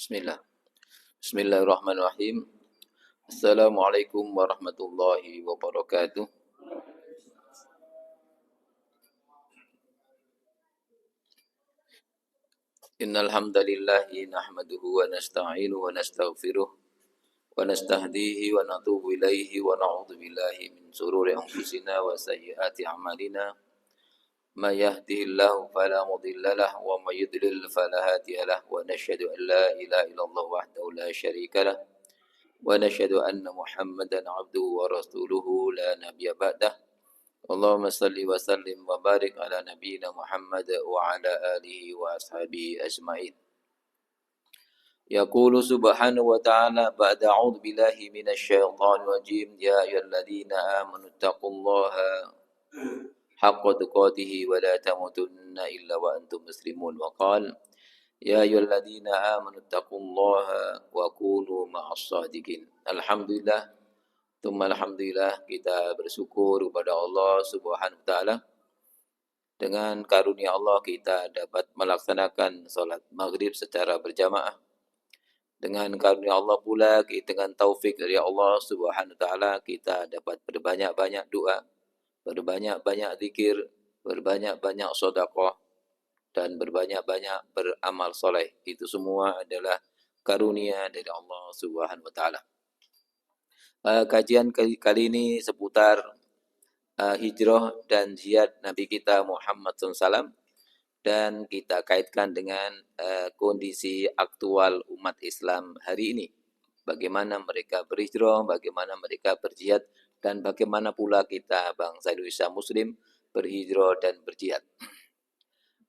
Bismillah. Bismillahirrahmanirrahim. Assalamualaikum warahmatullahi wabarakatuh. Innal hamdalillah nahmaduhu wa nasta'inuhu wa nastaghfiruh wa nastahdihi wa natubu ilaihi wa na'udzu billahi min shururi anfusina wa sayyiati a'malina. May yahdihillahu fala mudilla lahu wa may yudlil fala hadiya lahu wa nashhadu an la ilaha illallah wahdahu la syarika lahu ونشهد أن محمدا عبده ورسوله لا نبي بعده اللهم صل وسلم وبارك على نبينا محمد وعلى آله وأصحابه أجمعين يقول سبحانه وتعالى بعد أعوذ بالله من الشيطان الرجيم يا أيها الذين آمنوا اتقوا الله حق تقاته ولا تموتن إلا وأنتم مسلمون وقال Ya ayyuhalladzina amanu taqullaha wa kunu ma'as shadiqin. Alhamdulillah, alhamdulillah kita bersyukur kepada Allah Subhanahu wa taala. Dengan karunia Allah kita dapat melaksanakan salat maghrib secara berjamaah. Dengan karunia Allah pula dengan taufik dari Allah Subhanahu wa taala kita dapat berbanyak-banyak doa, berbanyak-banyak zikir, berbanyak-banyak sedekah dan berbanyak-banyak beramal soleh. Itu semua adalah karunia dari Allah Subhanahu wa taala. Kajian kali ini seputar hijrah dan jihad Nabi kita Muhammad SAW dan kita kaitkan dengan kondisi aktual umat Islam hari ini. Bagaimana mereka berhijrah, bagaimana mereka berjihad, dan bagaimana pula kita bangsa Indonesia Muslim berhijrah dan berjihad.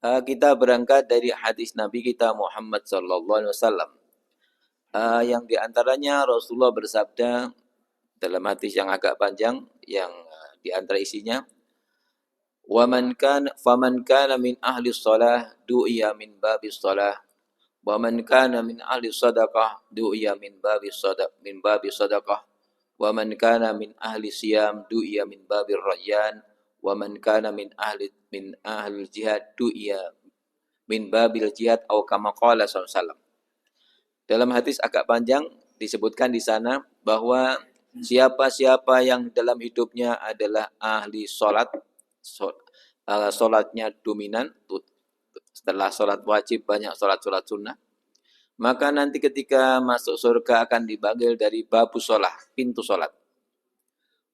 Kita berangkat dari hadis Nabi kita Muhammad sallallahu alaihi wasallam. Yang diantaranya Rasulullah bersabda dalam hadis yang agak panjang yang diantara isinya faman kana min ahli shalah du'iya min babis shalah wa man kana min ahli sadaqah du'iya min babis sadaqah wa man kana min ahli siyam du'iya min babir rayyan wa man kana min ahli jihad du'iya min babil jihad atau kama qala sallallahu. Dalam hadis agak panjang disebutkan di sana bahwa siapa-siapa yang dalam hidupnya adalah ahli salat, salatnya dominan, setelah salat wajib banyak salat-salat sunnah, maka nanti ketika masuk surga akan dipanggil dari babu salah, pintu salat.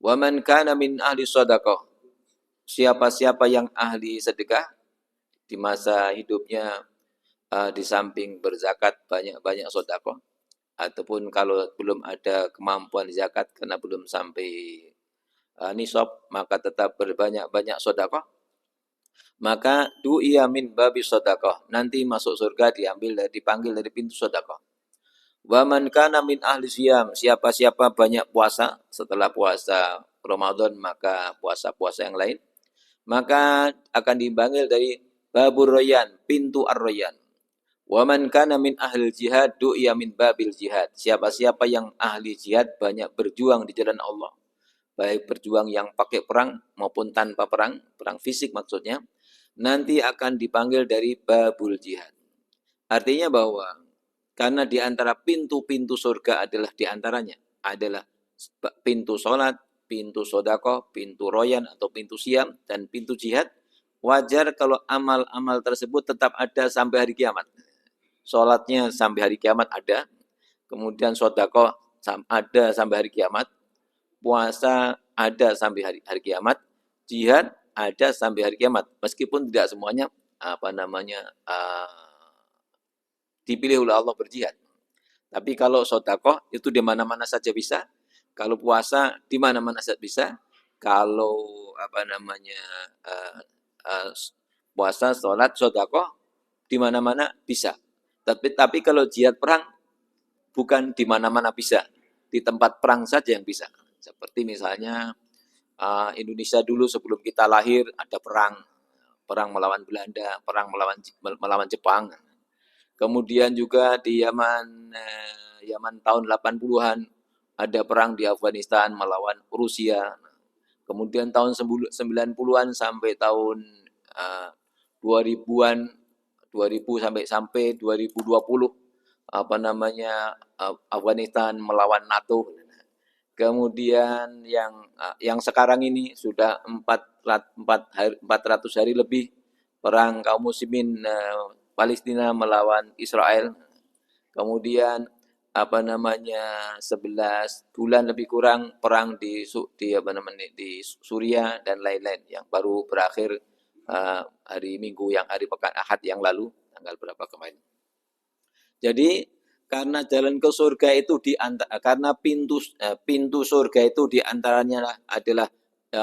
Wa man kana min ahli sadaqah, siapa-siapa yang ahli sedekah di masa hidupnya, di samping berzakat banyak-banyak sedekah, ataupun kalau belum ada kemampuan zakat karena belum sampai nisab, maka tetap berbanyak-banyak sedekah, maka du'iya min babi sedekah, nanti masuk surga dipanggil dari pintu sedekah. Wa man kana min ahli siyam, siapa-siapa banyak puasa setelah puasa Ramadan maka puasa-puasa yang lain, maka akan dipanggil dari babur rayyan, pintu ar-rayyan. Wa man kana min ahli jihad du'iya min babil jihad, siapa-siapa yang ahli jihad banyak berjuang di jalan Allah, baik berjuang yang pakai perang maupun tanpa perang, perang fisik maksudnya, nanti akan dipanggil dari babul jihad. Artinya bahwa karena di antara pintu-pintu surga adalah pintu sholat, pintu sodako, pintu royan atau pintu siam, dan pintu jihad, wajar kalau amal-amal tersebut tetap ada sampai hari kiamat. Sholatnya sampai hari kiamat ada, kemudian sodako ada sampai hari kiamat, puasa ada sampai hari kiamat, jihad ada sampai hari kiamat, meskipun tidak semuanya dipilih oleh Allah berjihad. Tapi kalau sedekah itu di mana-mana saja bisa. Kalau puasa di mana-mana saja bisa. Kalau puasa, sholat, sedekah di mana-mana bisa. Tapi kalau jihad perang bukan di mana-mana bisa. Di tempat perang saja yang bisa. Seperti misalnya Indonesia dulu sebelum kita lahir ada perang melawan Belanda, perang melawan Jepang. Kemudian juga di Yaman tahun 80-an ada perang di Afghanistan melawan Rusia. Kemudian tahun 90-an sampai tahun 2000 sampai 2020 Afghanistan melawan NATO. Kemudian yang sekarang ini sudah 400 hari lebih perang kaum muslimin Palestina melawan Israel. Kemudian 11 bulan lebih kurang perang di Suriah dan lain-lain yang baru berakhir hari pekan Ahad yang lalu, tanggal berapa kemarin. Jadi karena jalan ke surga itu karena pintu surga itu diantaranya adalah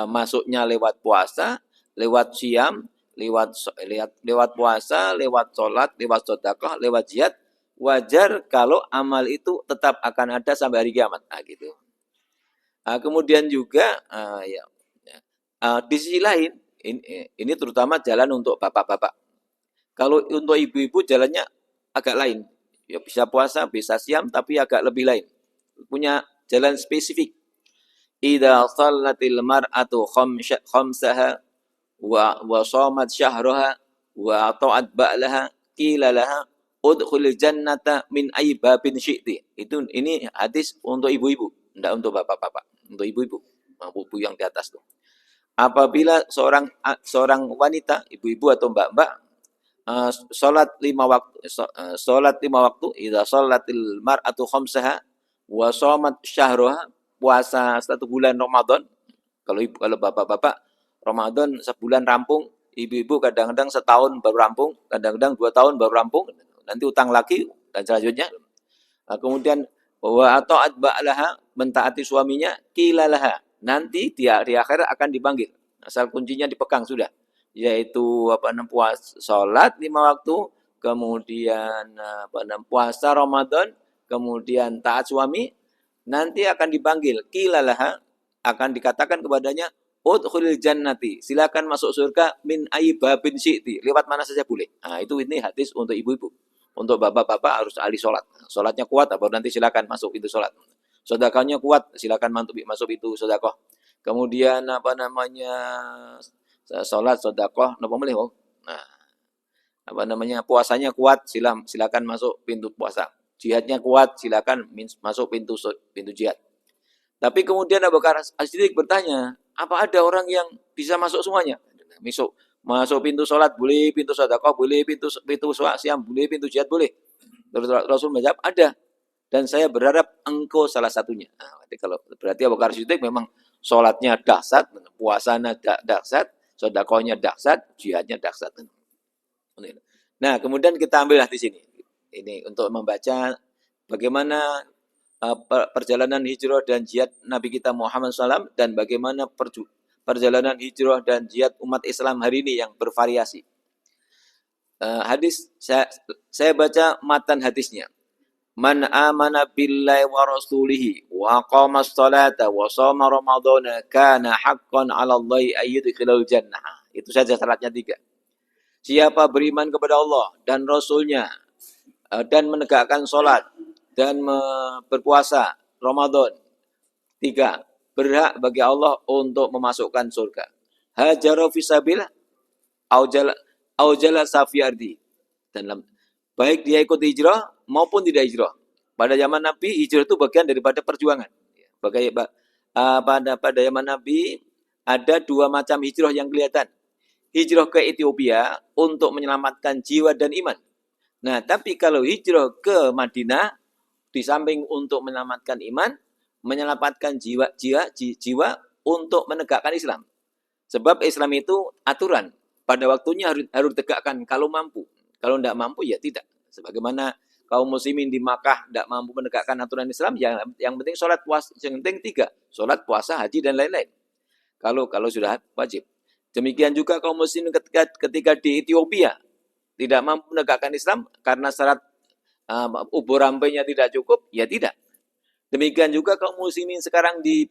masuknya lewat puasa, lewat siam, lewat puasa, lewat sholat, lewat sedekah, lewat jihad. Wajar kalau amal itu tetap akan ada sampai hari kiamat. Nah, gitu. Kemudian juga di sisi lain ini terutama jalan untuk bapak-bapak. Kalau untuk ibu-ibu jalannya agak lain. Ya bisa puasa, bisa siam, tapi agak lebih lain. Punya jalan spesifik. Idza shallatil mar'atu khamsaha wa shamat syahraha wa ta'at ba'laha qila laha udkhulil jannata min ayyi babin syi'ti. Ini hadis untuk ibu-ibu, enggak untuk bapak-bapak, untuk ibu-ibu. Ibu yang di atas tuh. Apabila seorang wanita, ibu-ibu atau mbak-mbak salat 5 waktu, idza shalatil mar'atu khamsaha wa shamat syahraha, puasa 1 bulan Ramadan. Kalau bapak-bapak Ramadan sebulan rampung, ibu-ibu kadang-kadang setahun baru rampung, kadang-kadang 2 tahun baru rampung, nanti utang lagi dan selanjutnya. Kemudian wa ata'at ba'laha, mentaati suaminya, qilalaha, nanti dia di akhirat akan dipanggil. Asal kuncinya dipegang sudah, yaitu puasa salat 5 waktu, kemudian puasa Ramadan, kemudian taat suami, nanti akan dipanggil, qilalaha, akan dikatakan kepadanya, udkhulil jannati, silakan masuk surga min ayyi babin syi'ti, lewat mana saja boleh. Nah, ini hadis untuk ibu-ibu. Untuk bapak-bapak harus ahli sholat. Sholatnya kuat, baru nanti silakan masuk pintu sholat. Sedekahnya kuat, silakan masuk pintu sedekah. Kemudian sholat, sedekah, puasanya kuat, silakan masuk pintu puasa. Jihadnya kuat, silakan masuk pintu jihad. Tapi kemudian Abu Bakar As-Siddiq bertanya, apa ada orang yang bisa masuk semuanya? Masuk pintu sholat boleh, pintu sedekah boleh, pintu siam boleh, pintu jihad boleh. Terus Rasul menjawab, ada. Dan saya berharap engkau salah satunya. Nah, berarti Abu Bakar Siddiq memang sholatnya dahsyat, puasanya dahsyat, sedekahnya dahsyat, jihadnya dahsyat. Nah, kemudian kita ambillah di sini. Ini untuk membaca bagaimana perjalanan hijrah dan jihad Nabi kita Muhammad SAW, dan bagaimana perjalanan hijrah dan jihad umat Islam hari ini yang bervariasi. Hadis, saya baca matan hadisnya. Man amana billahi wa rasulihi wa aqama as-salata wa shoma ramadhana kana haqqan 'ala Allahi ayyudkhilal jannah. Itu saja syaratnya 3. Siapa beriman kepada Allah dan Rasulnya dan menegakkan salat dan berpuasa Ramadan, 3, berhak bagi Allah untuk memasukkan surga. Hajara fisabilillah au jala safi ardi. Dan baik dia ikut hijrah maupun tidak hijrah. Pada zaman Nabi, hijrah itu bagian daripada perjuangan. Pada zaman Nabi ada 2 macam hijrah yang kelihatan. Hijrah ke Ethiopia untuk menyelamatkan jiwa dan iman. Nah, tapi kalau hijrah ke Madinah, di samping untuk menyelamatkan iman, menyelamatkan jiwa untuk menegakkan Islam. Sebab Islam itu aturan. Pada waktunya harus ditegakkan kalau mampu. Kalau tidak mampu, ya tidak. Sebagaimana kaum muslimin di Makkah tidak mampu menegakkan aturan Islam, yang penting sholat puasa, yang penting 3. Sholat, puasa, haji, dan lain-lain. Kalau sudah wajib. Demikian juga kaum muslimin ketika di Ethiopia tidak mampu menegakkan Islam karena syarat ubur rampenya tidak cukup, ya tidak. Demikian juga kaum muslimin sekarang di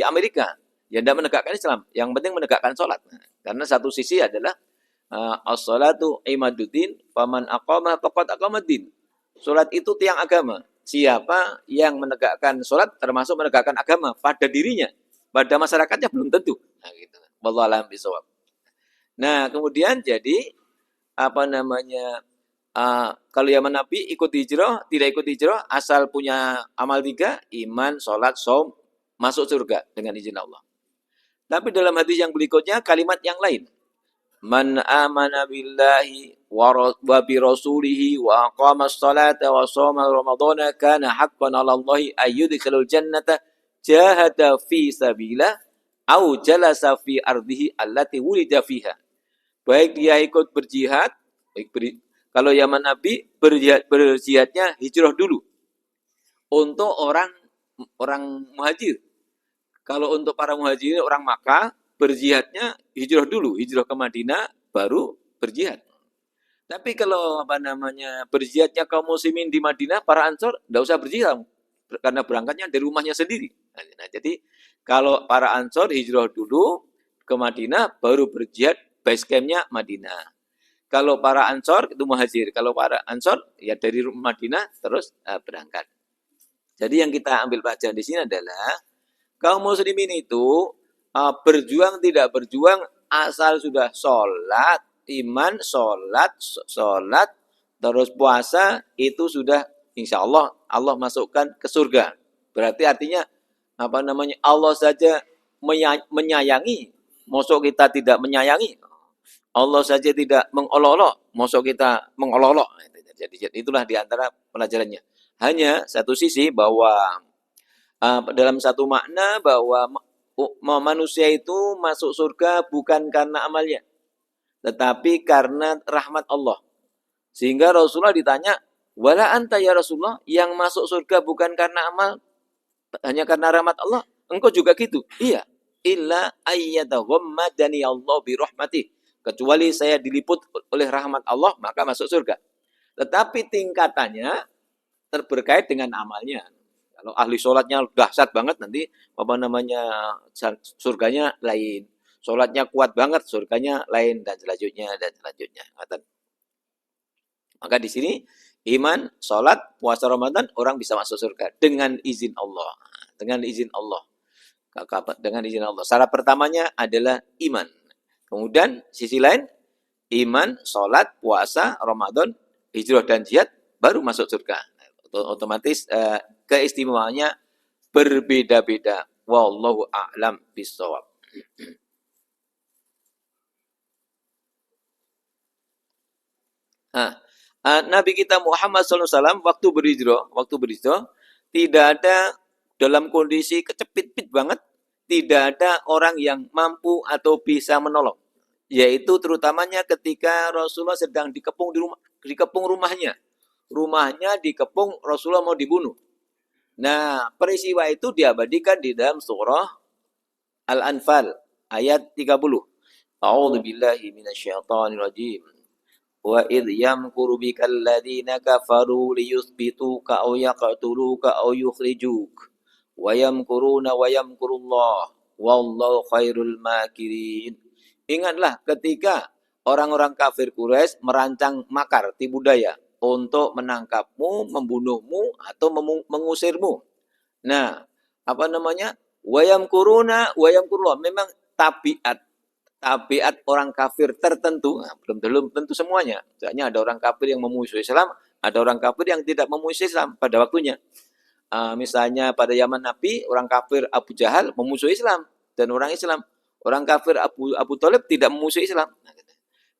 Amerika, ya tidak menegakkan Islam, yang penting menegakkan sholat. Karena satu sisi adalah as-sholatu imaduddin, faman aqama faqad aqamaddin. Sholat itu tiang agama. Siapa yang menegakkan sholat termasuk menegakkan agama pada dirinya, pada masyarakatnya belum tentu. Nah, gitu. Wallahu a'lam bishawab. Nah, kemudian jadi Kalau zaman Nabi ikut hijrah, tidak ikut hijrah, asal punya amal 3, iman, sholat, saum, masuk surga dengan izin Allah. Tapi dalam hadis yang berikutnya kalimat yang lain. Man amana billahi wa bi rasulihi wa aqama as-salata wa shoma ramadhana kana haqqan 'ala Allahi ayyudkhilul jannata jahada fi sabilillah au jalasa fi ardihi allati wulida fiha. Baik dia ikut berjihad, kalau zaman Nabi berjihadnya hijrah dulu untuk orang muhajir. Kalau untuk para muhajirin orang Makkah berjihadnya hijrah dulu, hijrah ke Madinah baru berjihad. Tapi kalau berjihadnya kaum muslimin di Madinah, para Ansor tidak usah berjihad karena berangkatnya dari rumahnya sendiri. Nah, jadi kalau para Ansor hijrah dulu ke Madinah baru berjihad, base camp-nya Madinah. Kalau para Ansor itu muhajir, kalau para Ansor ya dari Madinah terus berangkat. Jadi yang kita ambil pelajaran di sini adalah kaum muslimin itu berjuang tidak berjuang asal sudah sholat, iman, sholat, terus puasa itu sudah insya Allah Allah masukkan ke surga. Berarti artinya Allah saja menyayangi, masuk kita tidak menyayangi. Allah saja tidak mengolok-olok, masuk kita mengolok-olok. Jadi itulah diantara pelajarannya. Hanya satu sisi bahwa dalam satu makna bahwa manusia itu masuk surga bukan karena amalnya, tetapi karena rahmat Allah. Sehingga Rasulullah ditanya, wala anta ya Rasulullah, yang masuk surga bukan karena amal, hanya karena rahmat Allah. Engkau juga gitu? Iya. Illa ayyataghammadani Allah bi rahmatih. Kecuali saya diliput oleh rahmat Allah, maka masuk surga. Tetapi tingkatannya terberkait dengan amalnya. Kalau ahli sholatnya dahsyat banget, nanti surganya lain. Sholatnya kuat banget, surganya lain, dan selanjutnya. Maka di sini iman, sholat, puasa Ramadan, orang bisa masuk surga dengan izin Allah. Dengan izin Allah. Dengan izin Allah. Syarat pertamanya adalah iman. Kemudian sisi lain, iman, sholat, puasa, Ramadan, hijrah dan jihad, baru masuk surga. Otomatis keistimewaannya berbeda-beda. Wallahu a'lam bishawab. Nabi kita Muhammad SAW waktu berhijrah tidak ada dalam kondisi kecepit-pit banget, tidak ada orang yang mampu atau bisa menolong. Yaitu terutamanya ketika Rasulullah sedang dikepung rumahnya. Rumahnya dikepung, Rasulullah mau dibunuh. Nah, peristiwa itu diabadikan di dalam surah Al-Anfal ayat 30. A'udzu billahi minasyaitonir rajim. Wa idh yamkuru bikal ladzina kafaru liyuthbituka aw yaqtuluka aw yukhrijuk. Wa yamkuruna wa yamkurullah wallahu khairul makirin. Ingatlah ketika orang-orang kafir Quraisy merancang makar, tipu daya untuk menangkapmu, membunuhmu atau mengusirmu. Nah, Wayam kurullah. Memang tabiat orang kafir tertentu, belum tentu semuanya. Misalnya ada orang kafir yang memusuhi Islam, ada orang kafir yang tidak memusuhi Islam pada waktunya. Misalnya pada zaman Nabi, orang kafir Abu Jahal memusuhi Islam dan orang Islam. Orang kafir Abu Thalib tidak memusuhi Islam.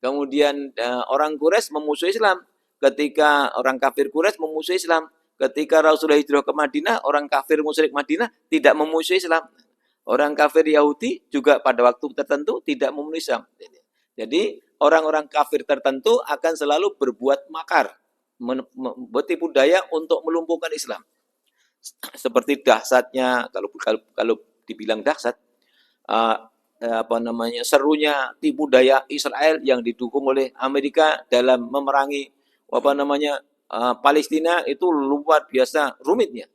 Kemudian orang Quraisy memusuhi Islam. Ketika orang kafir Quraisy memusuhi Islam. Ketika Rasulullah hijrah ke Madinah, orang kafir musyrik Madinah tidak memusuhi Islam. Orang kafir Yahudi juga pada waktu tertentu tidak memusuhi Islam. Jadi orang-orang kafir tertentu akan selalu berbuat makar, membuat tipu daya untuk melumpuhkan Islam. Seperti dahsyatnya, kalau dibilang dahsyat, serunya tipu daya Israel yang didukung oleh Amerika dalam memerangi Palestina itu luar biasa rumitnya.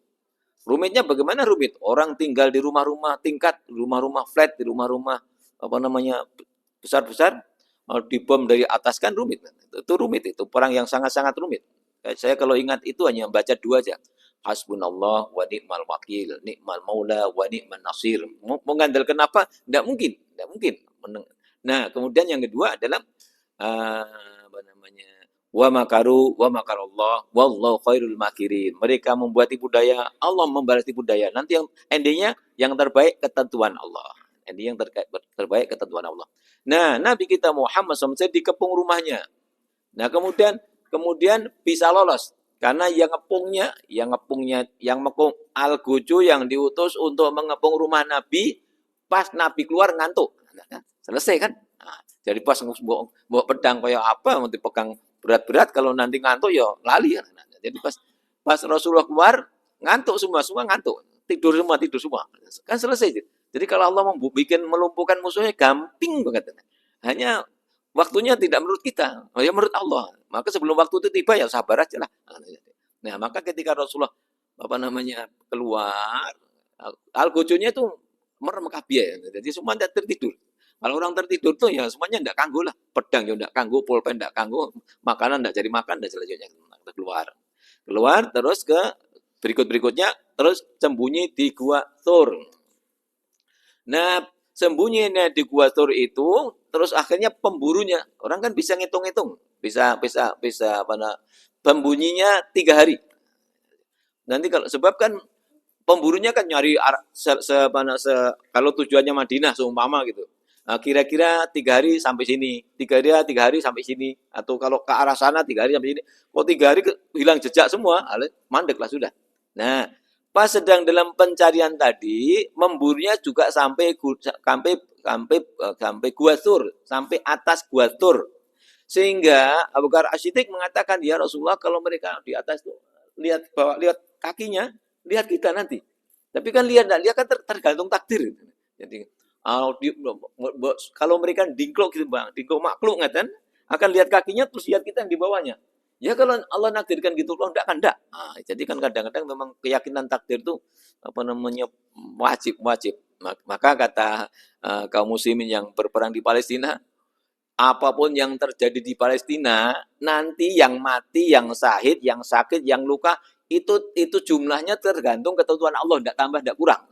Rumitnya bagaimana rumit? Orang tinggal di rumah-rumah tingkat, rumah-rumah flat, di rumah-rumah besar-besar, dibom dari atas kan rumit. Itu rumit, itu perang yang sangat-sangat rumit. Saya kalau ingat itu hanya baca 2 aja. Hasbunallah wa ni'mal wakil, ni'mal maula wa ni'man nasir. Mengandalkan apa? Tidak mungkin. Nah, kemudian yang kedua adalah Wa makaru wa makarallah wallahu khairul makirin. Mereka membuat tipu daya, Allah membalas tipu daya. Nanti yang endingnya yang terbaik ketentuan Allah. Ending yang terbaik ketentuan Allah. Nah, Nabi kita Muhammad SAW dikepung rumahnya. Nah, kemudian bisa lolos karena yang mengepung Al-Gucu yang diutus untuk mengepung rumah Nabi pas Nabi keluar ngantuk. Nah, selesai kan? Nah, jadi pas bawa pedang kayak apa mau dipegang berat-berat kalau nanti ngantuk ya lali. Nah, jadi pas Rasulullah keluar ngantuk semua ngantuk. Tidur semua. Kan selesai. Jadi kalau Allah mau bikin melumpuhkan musuhnya gampang banget. Hanya waktunya tidak menurut kita, ya menurut Allah. Maka sebelum waktu itu tiba ya sabar aja lah. Nah, maka ketika Rasulullah keluar, al-gojonya itu merem kabeh. Jadi semua tidak tertidur. Kalau orang tertidur tuh ya semuanya tidak kanggu lah. Pedang ya tidak kanggu, pulpen tidak kanggu, makanan tidak jadi makan dan selanjutnya keluar terus ke berikutnya terus sembunyi di gua Tur. Nah, sembunyinya di gua Tur itu terus akhirnya pemburunya orang kan bisa ngitung-ngitung, bisa pembunyinya 3 hari. Nanti kalau sebab kan pemburunya kan nyari kalau tujuannya Madinah seumpama gitu. Nah, kira-kira 3 hari sampai sini, 3 hari sampai sini, atau kalau ke arah sana 3 hari sampai sini. Kok 3 hari hilang jejak semua, mandek lah sudah. Nah, pas sedang dalam pencarian tadi, memburunya juga sampai Gua Tur, sampai atas Gua Tur. Sehingga Abu Bakar As-Siddiq mengatakan, ya Rasulullah kalau mereka di atas itu lihat kakinya, lihat kita nanti. Tapi kan lihat kan tergantung takdir. Jadi kalau mereka dingklok gitu bang, dingklok makhluk kan, akan lihat kakinya terus lihat kita yang di bawahnya. Ya kalau Allah nakdirkan gitu, Allah enggak. Nah, jadi kan kadang-kadang memang keyakinan takdir itu wajib. Maka kata kaum muslimin yang berperang di Palestina, apapun yang terjadi di Palestina, nanti yang mati, yang syahid, yang sakit, yang luka, itu jumlahnya tergantung ketentuan Allah, tidak tambah, tidak kurang.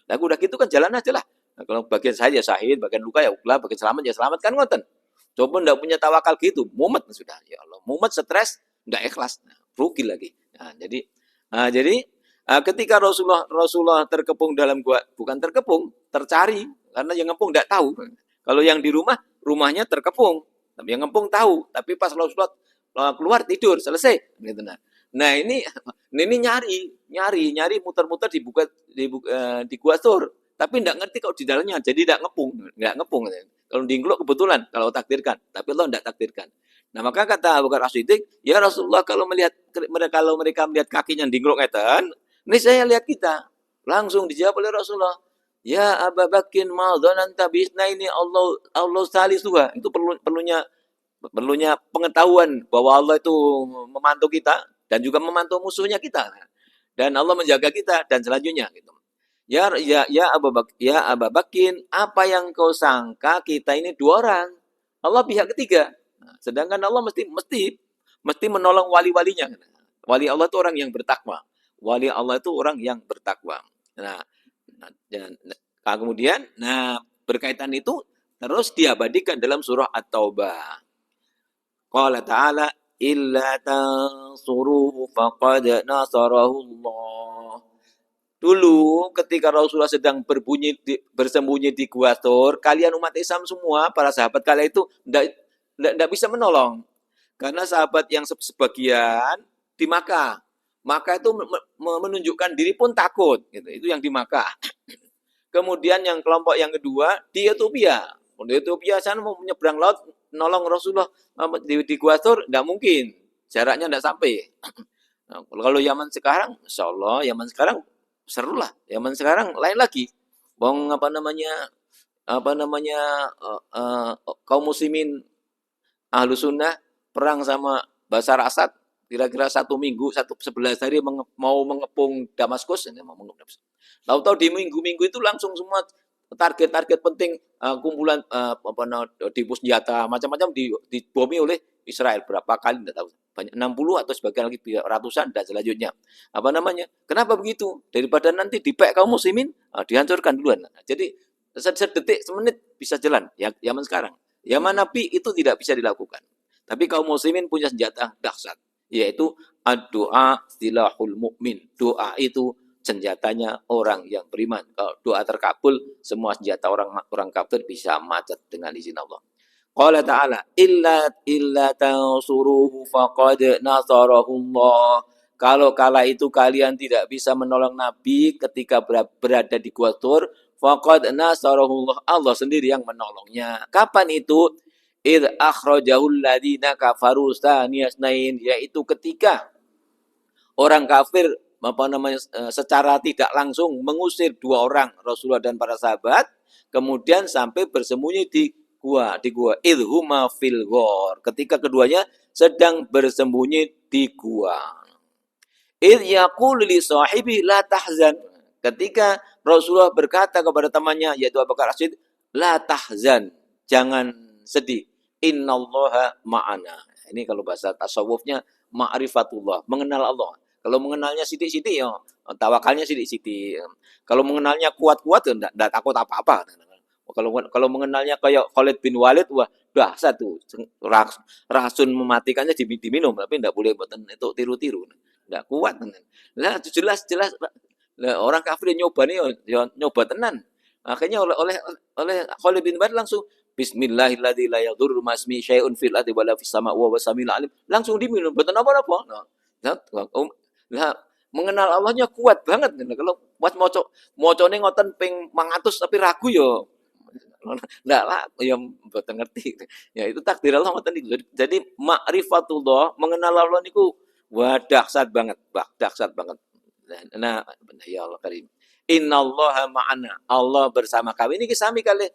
Nah, udah gitu kan jalan aja lah. Nah, kalau bagian saya syahid, bagian luka ya ulah, bagian selamat ya selamat kan ngoten. Coba tidak punya tawakal gitu, mumet sudah. Ya Allah, mumet stres, tidak ikhlas, nah, rugi lagi. Jadi ketika Rasulullah terkepung dalam gua, bukan terkepung, tercari karena yang ngepung tidak tahu. Kalau yang di rumahnya terkepung, tapi yang ngepung tahu. Tapi pas Rasulullah keluar tidur, selesai. Gitu. Nah ini nyari muter-muter di Gua Sur, tapi tidak ngerti kalau di dalamnya, jadi tidak ngepung. Kalau dingklok kebetulan, kalau takdirkan, tapi Allah tidak takdirkan. Nah maka kata Abu Bakar As-Siddiq, ya Rasulullah kalau mereka melihat kakinya dingklok ngeten, ini saya lihat kita. Langsung dijawab oleh Rasulullah, ya Abu Bakar ma dzananta bisna ini Allah salisuha. Itu perlunya pengetahuan bahwa Allah itu memantau kita dan juga memantau musuhnya kita. Dan Allah menjaga kita dan selanjutnya gitu. Ya Abu Bakar, apa yang kau sangka kita ini 2 orang? Allah pihak ketiga. Sedangkan Allah mesti menolong wali-walinya. Wali Allah itu orang yang bertakwa. Wali Allah itu orang yang bertakwa. Nah, kemudian berkaitan itu terus diabadikan dalam surah At-Taubah. Qala ta'ala illa tansuruhu faqad nasarahullah. Dulu ketika Rasulullah sedang bersembunyi di Gua Tur, kalian umat Islam semua, para sahabat kalian itu tidak bisa menolong. Karena sahabat yang sebagian di Makkah. Makkah itu menunjukkan diri pun takut. Gitu. Itu yang di Makkah. Kemudian yang kelompok yang kedua di Ethiopia. Di Ethiopia sana mau menyeberang laut, nolong Rasulullah di Gua Tur, tidak mungkin. Jaraknya tidak sampai. Nah, kalau zaman sekarang, insya Allah zaman sekarang seru lah. Zaman sekarang lain lagi. Bang kaum muslimin ahlu sunnah perang sama Basar Asad kira-kira 1 minggu 11 hari mau mengepung Damaskus. Tahu-tahu di minggu-minggu itu langsung semua target-target penting kumpulan dipus senjata macam-macam dibomi oleh Israel berapa kali tidak tahu, banyak 60 atau sebagian lagi ratusan dan selanjutnya. Kenapa begitu? Daripada nanti dipek kaum muslimin, dihancurkan duluan. Jadi sedetik semenit bisa jalan ya zaman sekarang. Zaman Nabi itu tidak bisa dilakukan. Tapi kaum muslimin punya senjata dahsyat, yaitu ad-du'a silahul mukmin. Doa itu senjatanya orang yang beriman. Kalau doa terkabul, semua senjata orang kafir bisa macet dengan izin Allah. Qala ta'ala illa tansuruhu faqad nasarahullah. Kalau kala itu kalian tidak bisa menolong Nabi ketika berada di Gua Tur, faqad nasarahullah. Allah sendiri yang menolongnya. Kapan itu? Idh akhrajahul ladina kafaru saniyasnain, yaitu ketika orang kafir secara tidak langsung mengusir dua orang, Rasulullah dan para sahabat, kemudian sampai bersembunyi di gua idhuma fil ghor, ketika keduanya sedang bersembunyi di gua. Idh yaqulu li sahibi la tahzan, ketika Rasulullah berkata kepada temannya yaitu Abu Bakar As-Siddiq, la tahzan, jangan sedih, innallaha ma'ana. Ini kalau bahasa tasawufnya ma'rifatullah, mengenal Allah. Kalau mengenalnya sidik-sidik ya tawakalnya sidik-sidik. Kalau mengenalnya kuat-kuat ya enggak takut apa-apa. Kalau mengenalnya kayak Khalid bin Walid, wah dahsyat tuh. Rasun mematikannya diminum, tapi enggak boleh buatan itu tiru-tiru. Enggak kuat. Lah jelas lah, orang kafir nyoba nih ya nyoba tenan. Akhirnya oleh Khalid bin Walid langsung Bismillahilladzi la yadurru ma'asmi syai'un fil ardi wala fis sama' wa huwas samiul alim. Langsung diminum, mboten apa-apa. Nah, mengenal Allahnya kuat banget. Kalau buat mocone ngoten ping 100 tapi ragu yo. Ndak lah, ya mboten ngerti. Ya itu takdir Allah ngoten niku. Jadi ma'rifatullah, mengenal Allah niku wah dahsyat banget, dahsyat banget. Nah, ya Allah karim. Innallaha ma'ana. Allah bersama kami. Ini sami kali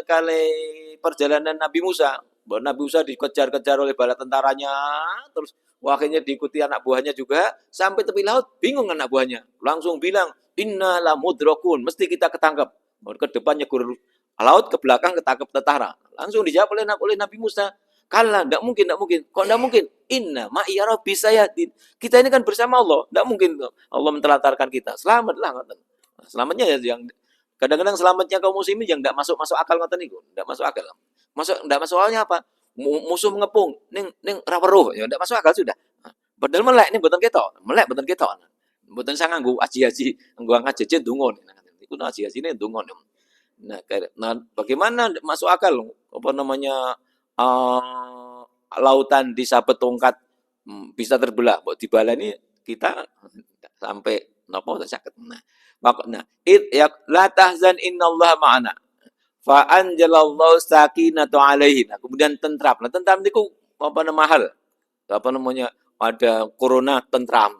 kali perjalanan Nabi Musa. Nabi Musa dikejar-kejar oleh bala tentaranya, terus akhirnya diikuti anak buahnya juga, sampai tepi laut bingung anak buahnya. Langsung bilang, inna la mudrakun, mesti kita ketangkap. Ke depannya guru laut, ke belakang ketangkap tentara. Langsung dijawab oleh Nabi Musa, kala, enggak mungkin. Kok enggak mungkin? Inna ma'iya rabbi sayahdin. Kita ini kan bersama Allah, enggak mungkin Allah mentelantarkan kita. Selamatlah. Selamatnya yang kadang-kadang selamatnya kaum muslimin yang enggak masuk akal ngoten niku, enggak masuk akal. Enggak masuk akalnya apa? Musuh mengepung ning ra weruh ya ndak masuk akal sudah. Padahal melek ning mboten ketok, mboten ketok. Mboten sang nganggo aji-aji, nganggo ngajeje ndonga. Iku aji-ajine ndonga. Nah, bagaimana masuk akal lautan disabet tongkat bisa terbelah, mbok dibalani kita sampai napa sakit. Nah, ya la tahzan innallaha ma'ana. Fa anjalallahu sakinatu alaihi. Nah, kemudian tentram. Nah, tentram niku mahal. Ada corona tentram.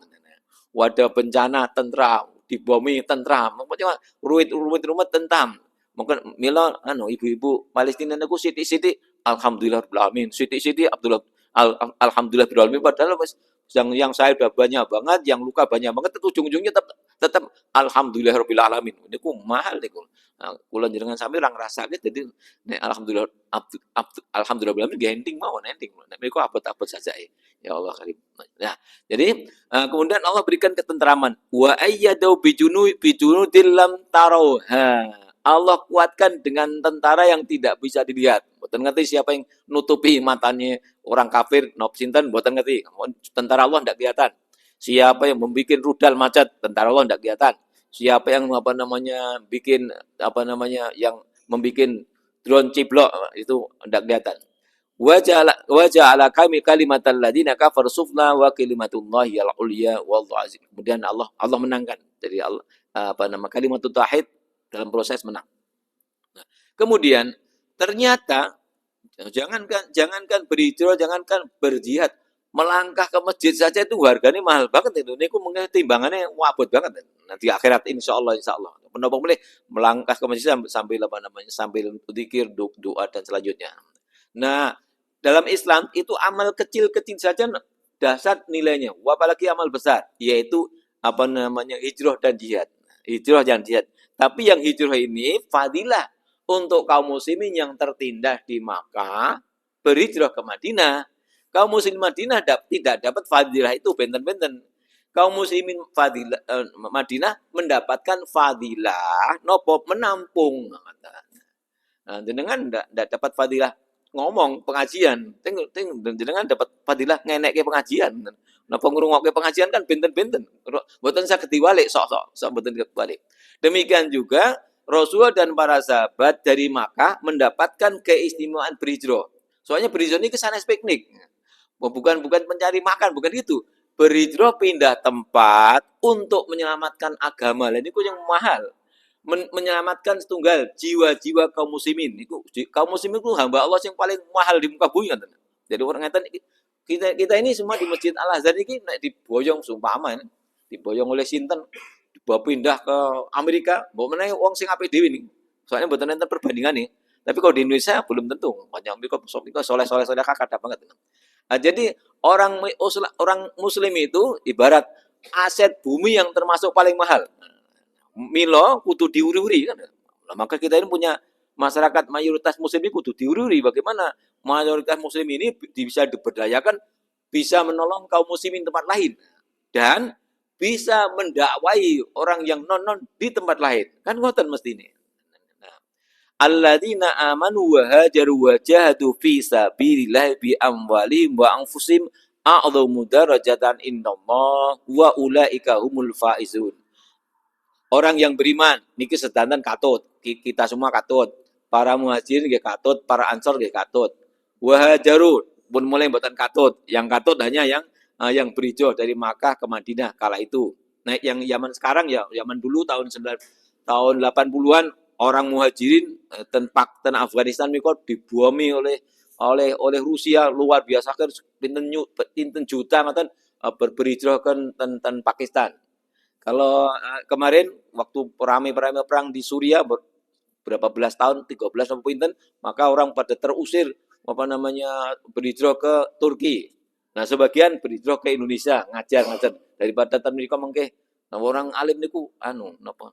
Ada bencana tentram, di bumi tentram. Pokoknya ruwet tentram. Mungkin mila ibu-ibu Palestina niku sithik-sithik alhamdulillah rabbil alamin. Sithik-sithik alhamdulillah rabbil alamin, padahal yang saya udah banyak banget, yang luka banyak banget, ujung-ujungnya tetap alhamdulillah rabbil alamin. Niku mahal niku. Nah, kula jenengan sami ora ngrasake dadi nek alhamdulillah alamin ending mawon ending. Nek niku abot-abot sajae. Ya Allah karim. Nah, jadi kemudian Allah berikan ketentraman. Wa ayyadu bijunudil lam tarauha. Allah kuatkan dengan tentara yang tidak bisa dilihat. Mboten ngerti siapa yang nutupi matanya orang kafir, nop sinten mboten ngerti. Tentara Allah ndak kelihatan. Siapa yang membuat rudal macet, tentara Allah ndak kelihatan. Siapa yang bikin yang membuat drone ciblok itu ndak kelihatan. Waja'ala kami kalimatal ladina kafar sufla wa kalimatullahi al-ulya wallahu azim. Kemudian Allah menangkan. Jadi Allah kalimatut tauhid dalam proses menang. Nah, kemudian ternyata jangankan berhijrah, jangankan berjihad, melangkah ke masjid saja itu harganya mahal banget itu. Niku mungkin timbangannya wabot banget. Nanti akhirat insyaallah. Menapa boleh melangkah ke masjid sambil sambil berzikir, doa dan selanjutnya. Nah, dalam Islam itu amal kecil-kecil saja dahsyat nilainya. Apalagi amal besar, yaitu hijrah dan jihad. Hijrah dan jihad. Tapi yang hijrah ini fadilah untuk kaum muslimin yang tertindas di Makkah berhijrah ke Madinah. Kaum muslimin Madinah tidak dapat fadilah itu benten-benten. Kaum muslimin Madinah mendapatkan fadilah nopo menampung. Nah, dengan tidak dapat fadilah ngomong pengajian, jenengan dapat fadilah ngenekke pengajian. Napa ngrungokke pengajian kan benten-benten. Mboten saged diwalik sok mboten diwalik. Demikian juga Rasulullah dan para sahabat dari Makkah mendapatkan keistimewaan berhijrah. Soalnya berhijrah ini kesana piknik. Bukan mencari makan, bukan itu. Berhijrah pindah tempat untuk menyelamatkan agama. Lah niku yang mahal. Menyelamatkan setunggal jiwa-jiwa kaum muslimin. Itu kaum muslimin itu hamba Allah yang paling mahal di muka bumi. Jadi orang ngeten kita ini semua di Masjid Al Azhar ini nek diboyong sumpama diboyong oleh sinten dibawa pindah ke Amerika, mbok menawa wong sing apik dhewe nih. Soalnya mboten enten perbandingane. Tapi kalau di Indonesia belum tentu. Banyak Amerika soleh-soleh kakak banget. Nah, jadi orang muslim itu ibarat aset bumi yang termasuk paling mahal. Milo kudu diuri-uri kan. Nah, maka kita ini punya masyarakat mayoritas muslim ini kudu diuri-uri bagaimana mayoritas muslim ini bisa diberdayakan, bisa menolong kaum muslimin tempat lain dan bisa mendakwai orang yang non di tempat lain. Kan ngoten mesti ini. Nah, alladzina amanu wa hajaru wa jahadu fi sabilillah bi amwalihim wa anfusihim a'dhamu darajatan indallah wa ulaika humul faizun. Orang yang beriman niki sedanten katut, kita semua katut. Para muhajirin nggih katut, para ansor nggih katut. Wa hajaru pun mulai mboten katut. Yang katut hanya yang berhijrah dari Makkah ke Madinah kala itu. Nah, yang zaman sekarang ya, zaman dulu tahun 80-an orang muhajirin ten Afghanistan niku dibuami oleh Rusia luar biasa kan pinten juta ngoten berhijrah ke ten Pakistan. Kalau kemarin waktu rame perang di Suriah berapa belas tahun, 13 sampai pinten, maka orang pada terusir berhijrah ke Turki. Nah, sebagian berhijrah ke Indonesia, ngajar daripada mereka mengke orang alim niku napa?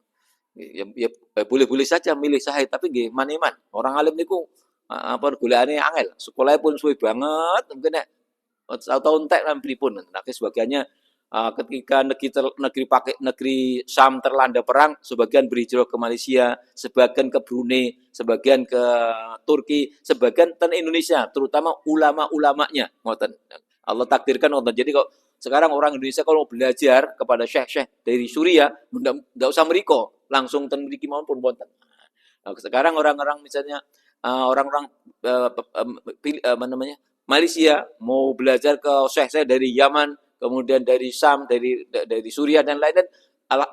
Ya boleh-boleh saja milih sahih tapi nggih man-man. Orang alim niku golekane angel. Sekolahnya pun suwe banget, mungkin nek tahun entek lan pripun. Nah, sebagiannya ketika negeri Syam terlanda perang, sebagian berhijrah ke Malaysia, sebagian ke Brunei, sebagian ke Turki, sebagian ke Indonesia, terutama ulama-ulamanya, ngoten. Allah takdirkan ngoten. Jadi kok sekarang orang Indonesia kalau belajar kepada syekh-syekh dari Suriah, enggak usah mriko, langsung ten mriki mawon pun wonten. Nah, sekarang orang-orang misalnya orang-orang Malaysia mau belajar ke syekh-syekh dari Yaman, kemudian dari Syam, dari Suriah dan lain-lain,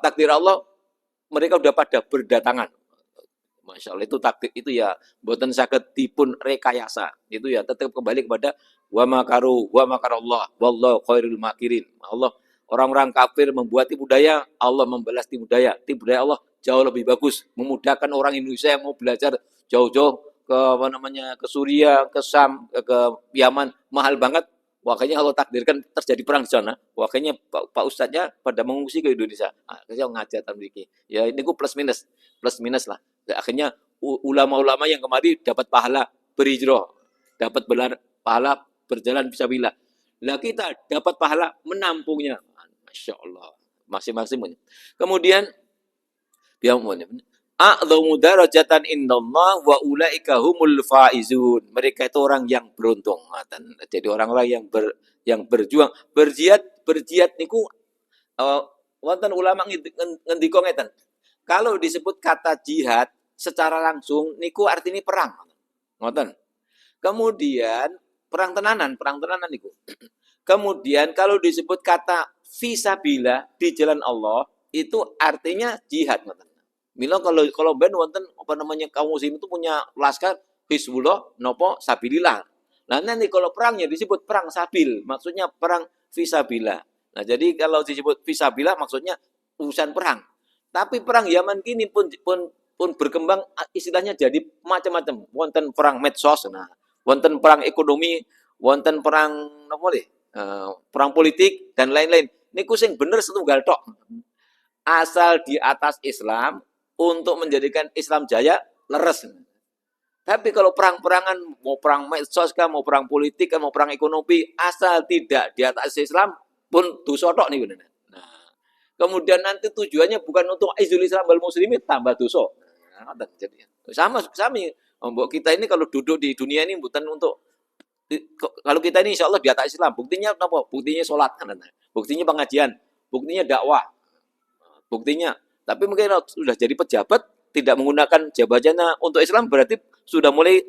takdir Allah mereka sudah pada berdatangan. Masya Allah itu takdir itu ya mboten saged dipun rekayasa. Itu ya tetap kembali kepada wa makarallah wallahu khairul makirin. Allah orang-orang kafir membuat tipu daya, Allah membalas tipu daya. Tipu daya Allah jauh lebih bagus, memudahkan orang Indonesia yang mau belajar jauh-jauh ke Suriah, ke Syam, ke Yaman, mahal banget. Wakanya Allah takdirkan terjadi perang di sana. Wakanya Pak Ustadznya pada mengungsi ke Indonesia. Akhirnya ngajar memiliki. Ya ini ku plus minus lah. Akhirnya ulama-ulama yang kemarin dapat pahala berhijrah, dapat pahala berjalan fisabilillah. Lah kita dapat pahala menampungnya. Masya Allah. Masing-masing. Kemudian a'dhamu darajatan indallah wa ulaika humul faizun. Mereka itu orang yang beruntung. Jadi orang-orang yang berjuang, berjihad niku wonten ulama ngendika ngeten. Kalau disebut kata jihad secara langsung niku artinya perang. Ngoten. Kemudian perang tenanan niku. Kemudian kalau disebut kata fisabilillah di jalan Allah itu artinya jihad ngoten. Mila kalau ben wonten kaum muslim itu punya laskar Hizbullah nopo sabilillah. Nah nanti kalau perangnya disebut perang sabil, maksudnya perang fisabilillah. Nah jadi kalau disebut fisabilillah maksudnya urusan perang. Tapi perang Yaman kini pun berkembang istilahnya jadi macam-macam. Wonten perang medsos, nah, wonten perang ekonomi, wonten perang perang politik dan lain-lain. Niku sing bener setunggal tok. Asal di atas Islam untuk menjadikan Islam jaya, leres. Tapi kalau perang-perangan, mau perang medsos kah, mau perang politik kah, mau perang ekonomi, asal tidak di atas Islam pun dosa tok nih. Nah, kemudian nanti tujuannya bukan untuk izul Islam wal muslimin, tambah dosa. Nah, jadi sama Mbok kita ini kalau duduk di dunia ini bukan untuk kalau kita ini insya Allah di atas Islam. Buktinya apa? Buktinya sholat. Buktinya pengajian. Buktinya dakwah. Buktinya. Tapi mungkin sudah jadi pejabat, tidak menggunakan jabatannya untuk Islam, berarti sudah mulai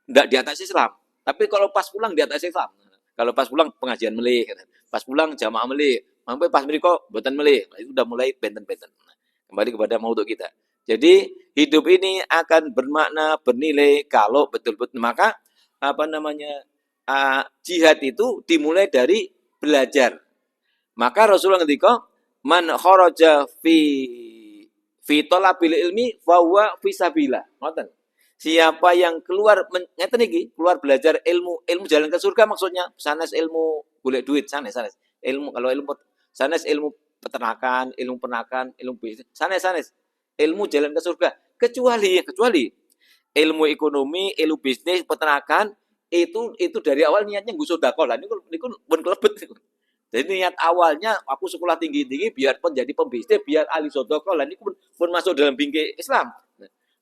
tidak di atas Islam. Tapi kalau pas pulang di atas Islam. Kalau pas pulang pengajian melih. Pas pulang jamaah melih. Sampai pas mereka buatan melih. Itu sudah mulai benten-benten. Kembali kepada maudhu kita. Jadi hidup ini akan bermakna, bernilai kalau betul-betul. Maka jihad itu dimulai dari belajar. Maka Rasulullah ketika man kharaja fi talabil ilmi fa huwa fi sabilillah. Ngoten. Siapa yang keluar ngeten iki, keluar belajar ilmu jalan ke surga maksudnya. Sanes ilmu golek duit, sanes. Ilmu kalau ilmu sanes ilmu peternakan, ilmu bisnis, sanes. Ilmu jalan ke surga. Kecuali ilmu ekonomi, ilmu bisnis, peternakan itu dari awal niatnya nggo sedekah. Lah niku pun kelebet. Jadi niat awalnya aku sekolah tinggi-tinggi biar pun jadi pembisnis, biar ahli sedekah. Lah niku pun masuk dalam bingkai Islam.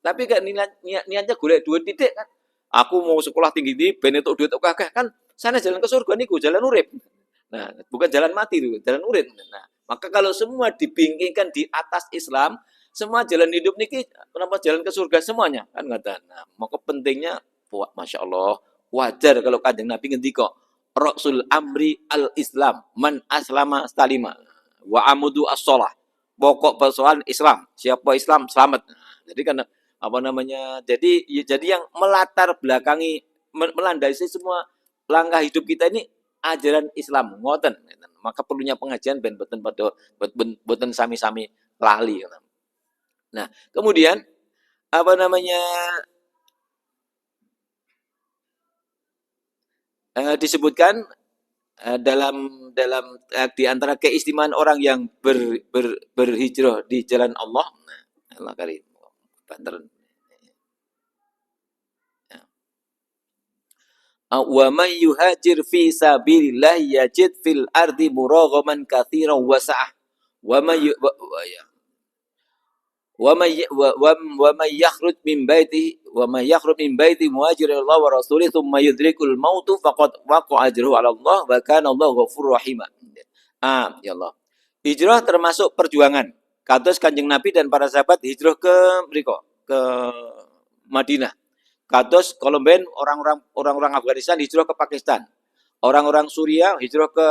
Tapi kan niatnya golek duit titik kan. Aku mau sekolah tinggi-tinggi ben entuk duit akeh kan sana jalan ke surga niku jalan urip. Nah, bukan jalan mati itu, jalan urip. Nah, maka kalau semua dibingkingkan di atas Islam, semua jalan hidup niki kenapa jalan ke surga semuanya kan kata. Nah, maka pentingnya Masya Allah wajar kalau Kanjeng Nabi ngendika Rasul amri al-Islam man aslama stalima wa amudu as-shalah. Pokok persoalan Islam, siapa Islam selamat. Nah, jadi kan jadi yang melatar belakangi melandasi semua langkah hidup kita ini ajaran Islam ngoten. Maka perlunya pengajian ben boten sami-sami lali. Nah, kemudian disebutkan dalam di antara keistimewaan orang yang berhijrah di jalan Allah. Nah, Allah karim. Banter. Wa may yuhajir fi sabilillah yajid fil ardi muraghaman katsiran wa sa'ah. Wa may yakhruj min baiti muhajiran Allah wa rasulih thumma yudrikul mautu faqad waqa'a ajruhu 'ala Allah wa kana Allahu ghafurur rahim. Ya Allah. Hijrah termasuk perjuangan. Kados Kanjeng Nabi dan para sahabat hijrah ke Madinah. Kados Kolomben orang-orang Afghanistan hijrah ke Pakistan. Orang-orang Suriah hijrah ke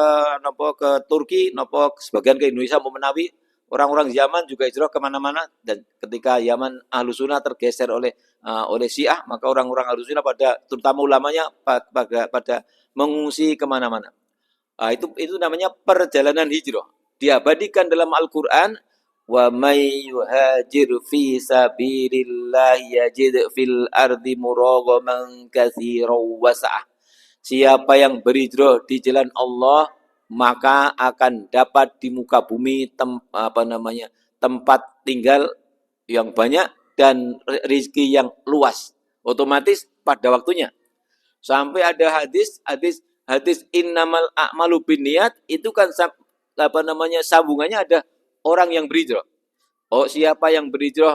Turki, sebagian ke Indonesia mau menawi. Orang-orang Yaman juga hijrah kemana-mana dan ketika Yaman Ahlu Sunnah tergeser oleh Syiah, maka orang-orang Ahlu Sunnah terutama ulamanya pada mengungsi kemana-mana. Itu namanya perjalanan hijrah. Diabadikan dalam Al-Quran. Wa may yuhajir fi sabilillah yajid fil ardi muraghaman katsiran wa sa'ah. Siapa yang berhijrah di jalan Allah maka akan dapat di muka bumi tempat tinggal yang banyak dan rezeki yang luas. Otomatis pada waktunya. Sampai ada hadis innamal a'malu binniyat itu kan sambungannya ada orang yang berhijrah. Oh, siapa yang berhijrah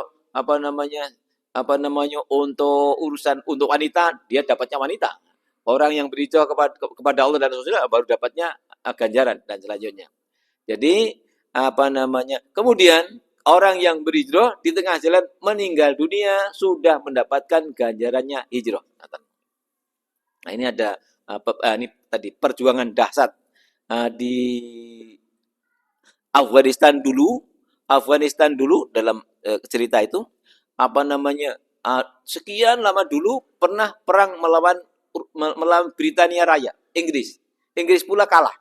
untuk wanita, dia dapatnya wanita. Orang yang berhijrah kepada Allah dan Rasulullah baru dapatnya ganjaran dan selanjutnya. Jadi kemudian orang yang berhijrah di tengah jalan meninggal dunia sudah mendapatkan ganjarannya hijrah. Nah, ini ada ini tadi perjuangan dahsyat di Afghanistan dulu dalam cerita itu sekian lama dulu pernah perang melawan Britania Raya, Inggris pula kalah.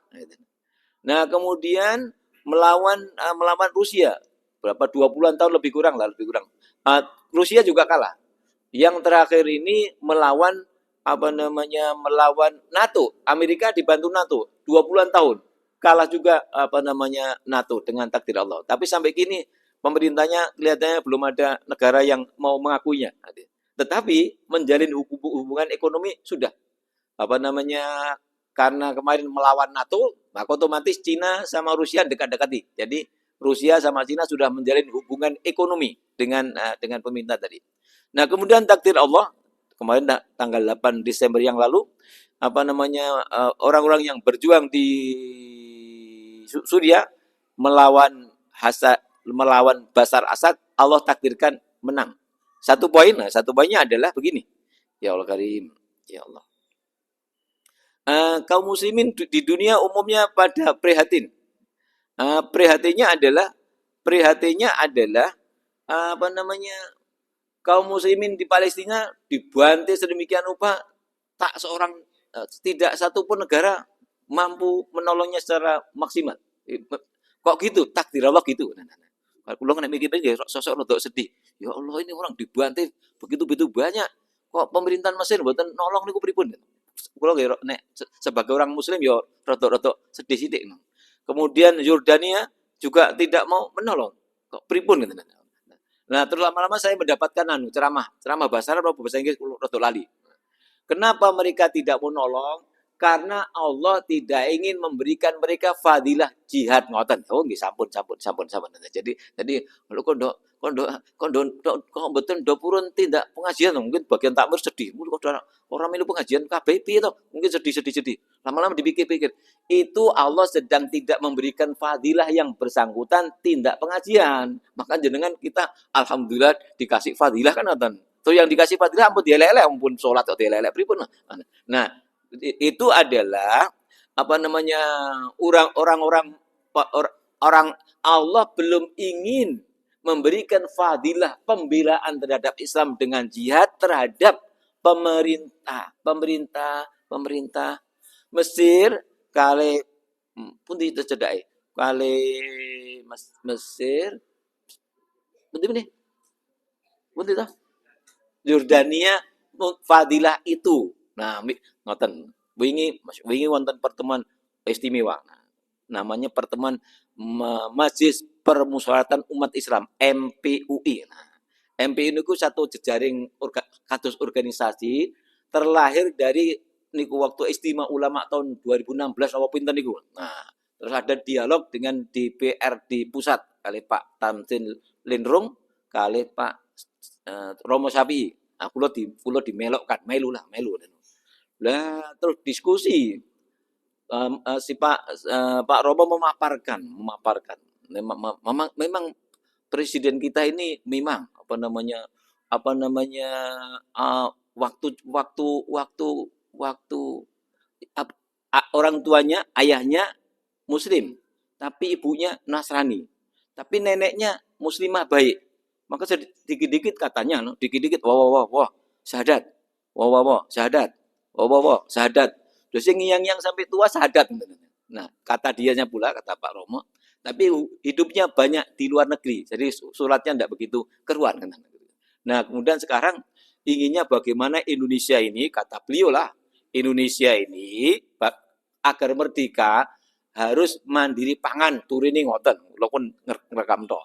Nah, kemudian melawan Rusia berapa 20-an tahun lebih kurang. Rusia juga kalah. Yang terakhir ini melawan NATO. Amerika dibantu NATO 20-an tahun. Kalah juga NATO dengan takdir Allah. Tapi sampai kini pemerintahnya kelihatannya belum ada negara yang mau mengakuinya. Tetapi menjalin hubungan ekonomi sudah. Karena kemarin melawan NATO, maka otomatis Cina sama Rusia dekat-dekati. Jadi Rusia sama Cina sudah menjalin hubungan ekonomi dengan pemerintah tadi. Nah, kemudian takdir Allah kemarin tanggal 8 Desember yang lalu, orang-orang yang berjuang di Suriah melawan Bashar Assad, Allah takdirkan menang. Satu poinnya adalah begini. Ya Allah Karim, ya Allah. Kaum muslimin di dunia umumnya pada prihatin. Prihatinnya adalah kaum muslimin di Palestina dibantai sedemikian rupa, tidak satu pun negara mampu menolongnya secara maksimal. Kok gitu? Takdir Allah gitu. Kalau nggak mikir-mikir, sosok rodok sedih. Ya Allah, ini orang dibantai begitu banyak. Kok pemerintahan Mesir mboten nolong niku pripun? Kalau nek sebagai orang Muslim ya rodok sedih sithik. Kemudian Yordania juga tidak mau menolong. Kok pripun gitu. Nah, terus lama-lama saya mendapatkan ceramah bahasa Arab, bahasa Inggris rodok lali. Kenapa mereka tidak mau nolong? Karena Allah tidak ingin memberikan mereka fadilah jihad ngoten. Oh nggih sampun. Jadi kalau kok mboten do purun tindak pengajian mungkin bagian takmir sedih. Orang melu pengajian kabeh piye to? Mungkin sedih. Lama-lama dipikir-pikir, itu Allah sedang tidak memberikan fadilah yang bersangkutan tindak pengajian. Maka jenengan kita alhamdulillah dikasih fadilah kan ngoten. Tuh yang dikasih fadilah ampun dielek-elek ampun salat kok dielek-elek pripun. Nah, itu adalah orang Allah belum ingin memberikan fadilah pembelaan terhadap Islam dengan jihad terhadap pemerintah Mesir kali pun dicedai kali Mesir pun itu Yordania fadilah itu. Nah, ngoten. Wingi wonten pertemuan istimewa. Namanya pertemuan Majelis Permusyawaratan Umat Islam MPUI. Nah, MPUI niku satu jejaring kados organisasi terlahir dari niku waktu Istimewa Ulama tahun 2016 apa pinten niku. Nah, terus ada dialog dengan DPRD pusat kali Pak Tamsin Linrung kali Pak Romo Syafi'i. Nah, kula dimelokkan, melu. Lah terus diskusi si Pak Romo memaparkan. Memang presiden kita ini memang waktu orang tuanya ayahnya Muslim, tapi ibunya Nasrani, tapi neneknya Muslimah baik. Maka dikit-dikit katanya, dikit-dikit, wah, syahadat, wah, syahadat. Terus yang sampai tua syahadat. Nah, kata dianya pula, kata Pak Romo, tapi hidupnya banyak di luar negeri, jadi suratnya tidak begitu keruan. Nah, kemudian sekarang inginnya bagaimana Indonesia ini, kata beliau lah, Indonesia ini agar merdeka harus mandiri pangan, turini ngoten, walaupun ngerekam toh.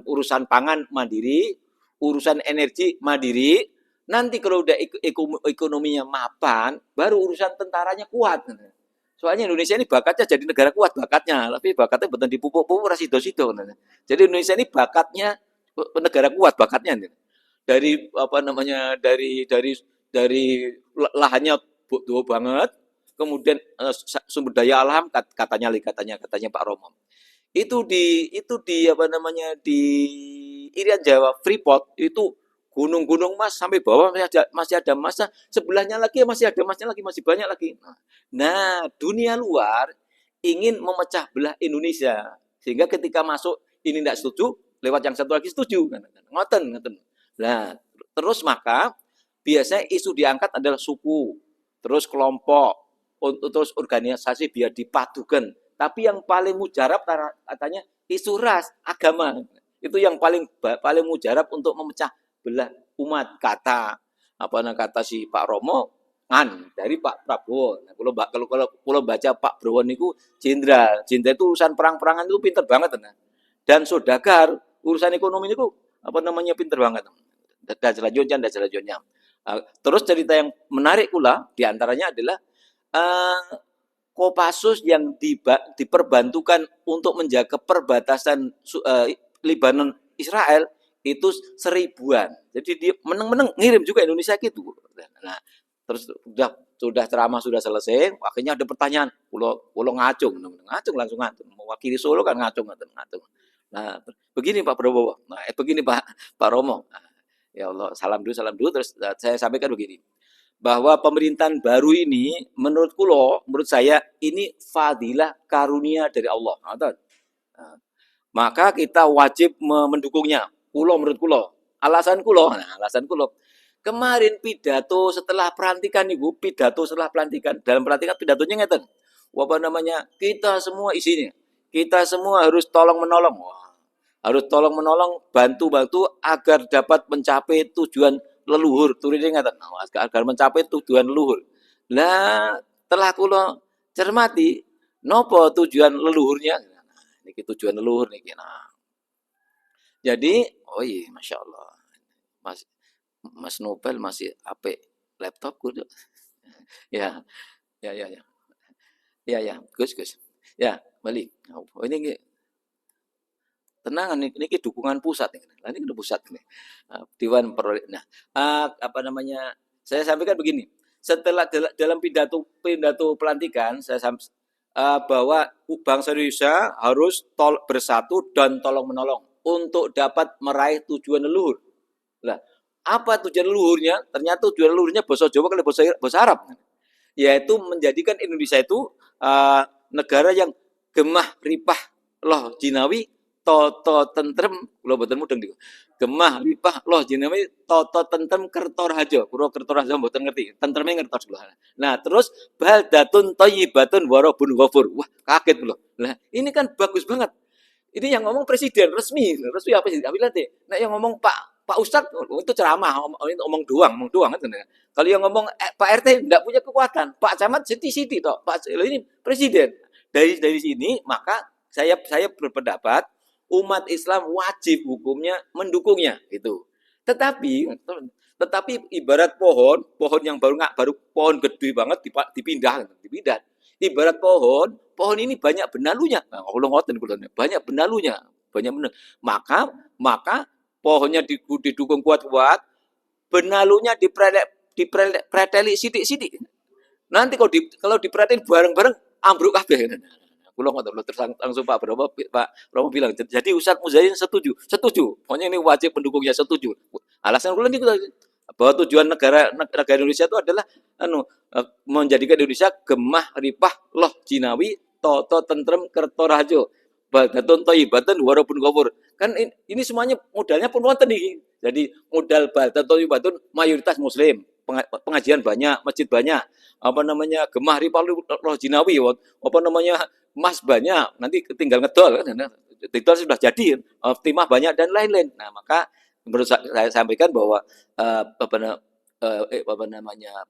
Urusan pangan mandiri, urusan energi mandiri, nanti kalau udah ekonominya mapan, baru urusan tentaranya kuat. Soalnya Indonesia ini bakatnya jadi negara kuat bakatnya, tapi bakatnya betul dipupuk-pupuk rasido-sido. Jadi Indonesia ini bakatnya negara kuat bakatnya. Dari dari lahannya butuh banget, kemudian sumber daya alam katanya Pak Romo. Itu di Irian Jaya Freeport itu gunung-gunung emas sampai bawah masih ada emasnya, sebelahnya lagi masih ada emasnya lagi, masih banyak lagi. Nah, dunia luar ingin memecah belah Indonesia sehingga ketika masuk ini tidak setuju, lewat yang satu lagi setuju. Ngoten. Nah, terus maka biasanya isu diangkat adalah suku, terus kelompok, terus organisasi biar dipadukan. Tapi yang paling mujarab katanya isu ras, agama. Itu yang paling mujarab untuk memecah belah umat, kata si Pak Romo dari Pak Prabowo. Nah, kalau baca Pak Prabowo niku jenderal itu urusan perang-perangan itu pinter banget. Dan saudagar urusan ekonomi niku pinter banget. Dan selanjutnya. Terus cerita yang menarik pula diantaranya adalah Kopassus yang diperbantukan untuk menjaga perbatasan Lebanon Israel itu 1000-an. Jadi dia meneng-meneng ngirim juga Indonesia gitu. Nah, terus sudah ceramah sudah selesai, akhirnya ada pertanyaan, pulau ngacung, langsung ngacung, mewakili Solo kan ngacung. Nah, begini Pak Prabowo, nah begini Pak Romo, nah, ya Allah salam dulu, terus saya sampaikan begini, bahwa pemerintahan baru ini menurut saya ini fadilah karunia dari Allah. Nah, maka kita wajib mendukungnya. Menurut kulo, alasan kulo. Kemarin pidato setelah pelantikan Ibu, dalam pelantikan pidatonya ngeten. Apa namanya? Kita semua isinya. Kita semua harus tolong menolong. Harus tolong menolong, bantu-bantu agar dapat mencapai tujuan leluhur. Tulisnya ngeten. Agar mencapai tujuan leluhur. Lah, telah kulo cermati, nopo tujuan leluhurnya? Ini tujuan leluhur nih. Nah, jadi, oh iya, masya Allah, Mas Nobel masih apik laptop kudu. Ya, ya, ya, Gus, ya, balik. Oh, ini tenang, ini dukungan pusat nih. Ini udah pusat nih. Dewan Perwakilan. Nah, apa namanya? Saya sampaikan begini. Setelah dalam pidato pelantikan, saya bahwa bangsa Indonesia harus bersatu dan tolong menolong untuk dapat meraih tujuan leluhur. Nah, apa tujuan leluhurnya? Ternyata tujuan leluhurnya bahasa Jawa kalau bahasa Arab, yaitu menjadikan Indonesia itu negara yang gemah ripah loh jinawi toto tentrem kula boten mudeng niku. Gemah ripah loh jinawi toto tentrem kertor hajo. Kula kertor hajo mboten ngerti. Tentreme ngertos kula. Nah, terus baldatun thayyibatun wa rabbun ghafur. Wah, kaget kula. Nah, ini kan bagus banget. Ini yang ngomong presiden resmi apa sih? Nah, yang ngomong Pak Ustadz itu ceramah, omong doang kan. Kalau yang ngomong Pak RT enggak punya kekuatan, Pak Camat siti toh, Pak ini presiden. Dari sini maka saya berpendapat umat Islam wajib hukumnya mendukungnya itu. Tetapi ibarat pohon yang baru pohon gede banget dipindah. Ibarat pohon ini banyak benalunya. Nah, kalau ngoten banyak benalunya, maka pohonnya didukung kuat-kuat, benalunya dipreteli sidik-sidik. Nanti kalau dipretelin bareng-bareng ambruk kabeh. Kula ngoten terus langsung Pak Bromo bilang, jadi Ustadz Muzayyin setuju. Pokoknya ini wajib pendukungnya setuju. Alasan kula niku bahwa tujuan negara Indonesia itu adalah menjadikan Indonesia gemah ripah loh jinawi toto tentrem kerto rajo badatun thayyibatun wa rabbun ghafur. Kan ini semuanya modalnya pun wonten iki. Jadi modal badatun thayyibatun mayoritas muslim, pengajian banyak, masjid banyak, apa namanya gemah ripah loh jinawi, apa namanya emas banyak, nanti tinggal ngedol kan. Ngedol sudah jadi, timah banyak dan lain-lain. Nah, maka menurut saya sampaikan bahwa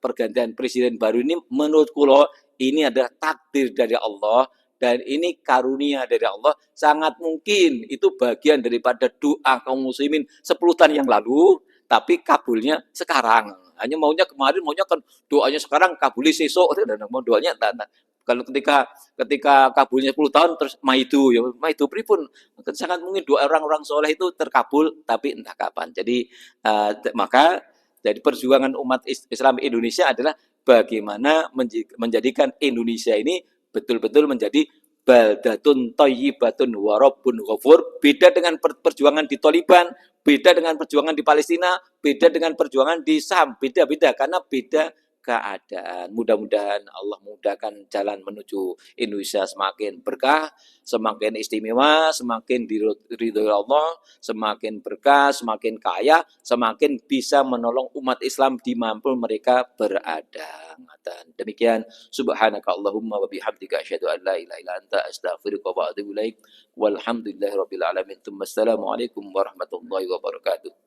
pergantian presiden baru ini menurut kulo ini adalah takdir dari Allah dan ini karunia dari Allah. Sangat mungkin itu bagian daripada doa kaum muslimin 10 tahun yang lalu, tapi kabulnya sekarang. Hanya kemarin maunya kan doanya sekarang kabulnya sesok, dan mau doanya kalau ketika kabulnya 10 tahun terus maidu pripun, sangat mungkin doa orang-orang soleh itu terkabul tapi entah kapan. Jadi maka jadi perjuangan umat Islam Indonesia adalah bagaimana menjadikan Indonesia ini betul-betul menjadi baldatun thayyibatun wa rabbun ghafur. Beda dengan perjuangan di Taliban, beda dengan perjuangan di Palestina, beda dengan perjuangan di Sam, beda-beda karena beda keadaan. Mudah-mudahan Allah mudahkan jalan menuju Indonesia semakin berkah, semakin istimewa, semakin diridhoi Allah, semakin berkah, semakin kaya, semakin bisa menolong umat Islam di manapun mereka berada. Dan demikian subhanaka Allahumma wa bihamdika asyhadu an la ilaha illa anta astaghfiruka wa atubu ilaik. Walhamdulillahirabbil alamin. Assalamualaikum warahmatullahi wabarakatuh.